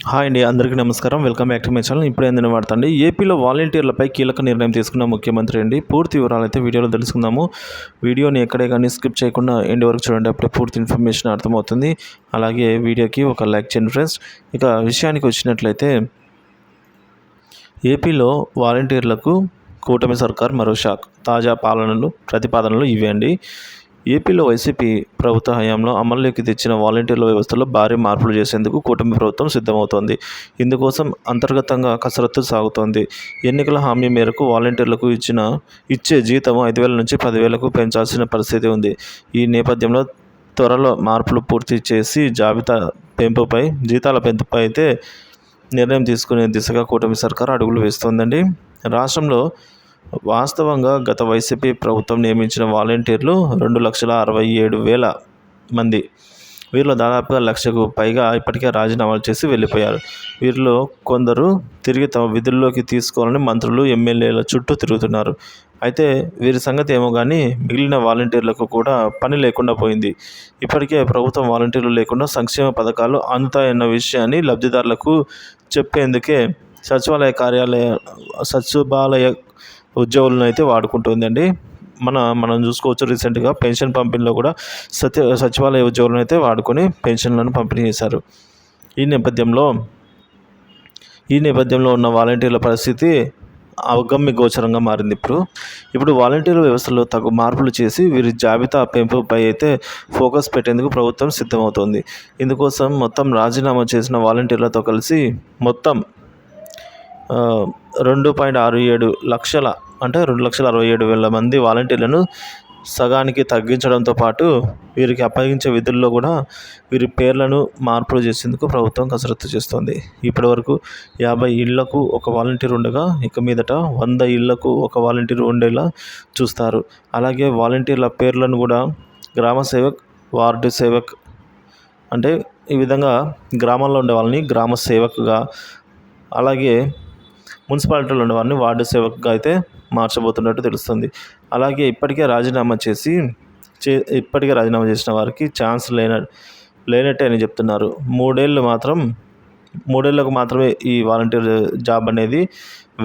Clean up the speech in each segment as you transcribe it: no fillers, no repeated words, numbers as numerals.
Hi అండి, అందరికీ నమస్కారం. Welcome back to my channel. ఇప్పుడు ఏందని వాడతండి. ఏపీలో వాలంటీర్లపై కీలక నిర్ణయం తీసుకున్న ముఖ్యమంత్రి అండి. పూర్తి వివరాలు అయితే వీడియోలో తెలుసుకుందాము. వీడియోని ఎక్కడే కానీ స్కిప్ చేయకుండా ఎండ్ వరకు చూడండి, అప్పుడే పూర్తి ఇన్ఫర్మేషన్ అర్థమవుతుంది. అలాగే వీడియోకి ఒక లైక్ చేయండి ఫ్రెండ్స్. ఇక విషయానికి వచ్చినట్లయితే, ఏపీలో వాలంటీర్లకు కూటమి సర్కార్ మరో షాక్. తాజా ప్రతిపాదనలు ఇవే అండి. ఏపీలో వైసీపీ ప్రభుత్వ హయాంలో అమల్లోకి తెచ్చిన వాలంటీర్ల వ్యవస్థలో భారీ మార్పులు చేసేందుకు కూటమి ప్రభుత్వం సిద్ధమవుతోంది. ఇందుకోసం అంతర్గతంగా కసరత్తు సాగుతోంది. ఎన్నికల హామీ మేరకు వాలంటీర్లకు ఇచ్చే జీతం 5,000 నుంచి 10,000కు పెంచాల్సిన పరిస్థితి ఉంది. ఈ నేపథ్యంలో త్వరలో మార్పులు పూర్తి చేసి జీతాల పెంపుపై అయితే నిర్ణయం తీసుకునే దిశగా కూటమి సర్కారు అడుగులు వేస్తోందండి. రాష్ట్రంలో వాస్తవంగా గత వైసీపీ ప్రభుత్వం నియమించిన వాలంటీర్లు 2,67,000 మంది. వీరిలో దాదాపుగా 1,00,000కు పైగా ఇప్పటికే రాజీనామాలు చేసి వెళ్ళిపోయారు. వీరిలో కొందరు తిరిగి తమ విధుల్లోకి తీసుకోవాలని మంత్రులు, ఎమ్మెల్యేల చుట్టూ తిరుగుతున్నారు. అయితే వీరి సంగతి ఏమో కానీ మిగిలిన వాలంటీర్లకు కూడా పని లేకుండా పోయింది. ఇప్పటికే ప్రభుత్వం వాలంటీర్లు లేకుండా సంక్షేమ పథకాలు అందుతాయన్న విషయాన్ని లబ్ధిదారులకు చెప్పేందుకే సచివాలయ ఉద్యోగులను అయితే వాడుకుంటుందండి. మనం చూసుకోవచ్చు, రీసెంట్గా పెన్షన్ పంపిణీలో కూడా సచివాలయ ఉద్యోగులను అయితే వాడుకొని పెన్షన్లను పంపిణీ చేశారు. ఈ నేపథ్యంలో ఉన్న వాలంటీర్ల పరిస్థితి అగమ్య గోచరంగా మారింది. ఇప్పుడు వాలంటీర్ల వ్యవస్థలో తగు మార్పులు చేసి వీరి జాబితా పెంపుపై అయితే ఫోకస్ పెట్టేందుకు ప్రభుత్వం సిద్ధమవుతోంది. ఇందుకోసం మొత్తం రాజీనామా చేసిన వాలంటీర్లతో కలిసి మొత్తం 2.67 లక్షల అంటే 2,67,000 మంది వాలంటీర్లను సగానికి తగ్గించడంతో పాటు వీరికి అప్పగించే విధుల్లో కూడా వీరి పేర్లను మార్పులు చేసేందుకు ప్రభుత్వం కసరత్తు చేస్తోంది. ఇప్పటివరకు 50 ఇళ్లకు ఒక వాలంటీర్ ఉండగా ఇక మీదట 100 ఇళ్లకు ఒక వాలంటీర్ ఉండేలా చూస్తారు. అలాగే వాలంటీర్ల పేర్లను కూడా గ్రామ సేవక్, వార్డు సేవక్, అంటే ఈ విధంగా గ్రామాల్లో ఉండే వాళ్ళని గ్రామ సేవక్గా, అలాగే మున్సిపాలిటీలో ఉండే వారిని వార్డు సేవక్గా అయితే మార్చబోతున్నట్టు తెలుస్తుంది. అలాగే ఇప్పటికే రాజీనామా చేసిన వారికి ఛాన్స్ లేనట్టే అని చెప్తున్నారు. మూడేళ్లకు మాత్రమే ఈ వాలంటీర్ జాబ్ అనేది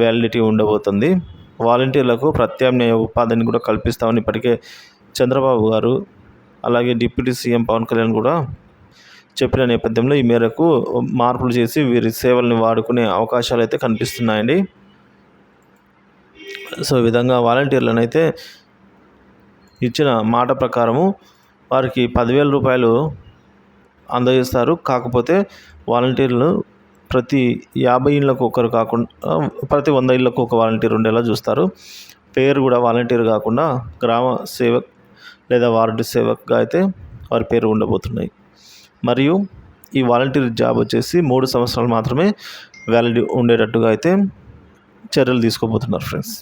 వ్యాలిడిటీ ఉండబోతుంది. వాలంటీర్లకు ప్రత్యామ్నాయ ఉపాధిని కూడా కల్పిస్తామని ఇప్పటికే చంద్రబాబు గారు, అలాగే డిప్యూటీ సీఎం పవన్ కళ్యాణ్ కూడా చెప్పిన నేపథ్యంలో ఈ మేరకు మార్పులు చేసి వీరి సేవల్ని వాడుకునే అవకాశాలు అయితే కనిపిస్తున్నాయండి. సో ఈ విధంగా వాలంటీర్లను అయితే ఇచ్చిన మాట ప్రకారము వారికి 10,000 రూపాయలు అందజేస్తారు. కాకపోతే వాలంటీర్లు ప్రతి 50 ఇళ్లకు ఒకరు కాకుండా ప్రతి 100 ఇళ్లకు ఒక వాలంటీర్ ఉండేలా చూస్తారు. పేరు కూడా వాలంటీర్ కాకుండా గ్రామ సేవక్ లేదా వార్డు సేవక్గా అయితే వారి పేరు ఉండబోతున్నాయి. మరియు ఈ వాలంటీర్ జాబ్ వచ్చేసి 3 సంవత్సరాలు మాత్రమే వ్యాలిడ్ ఉండేటట్టుగా అయితే చర్యలు తీసుకోబోతున్నారు ఫ్రెండ్స్.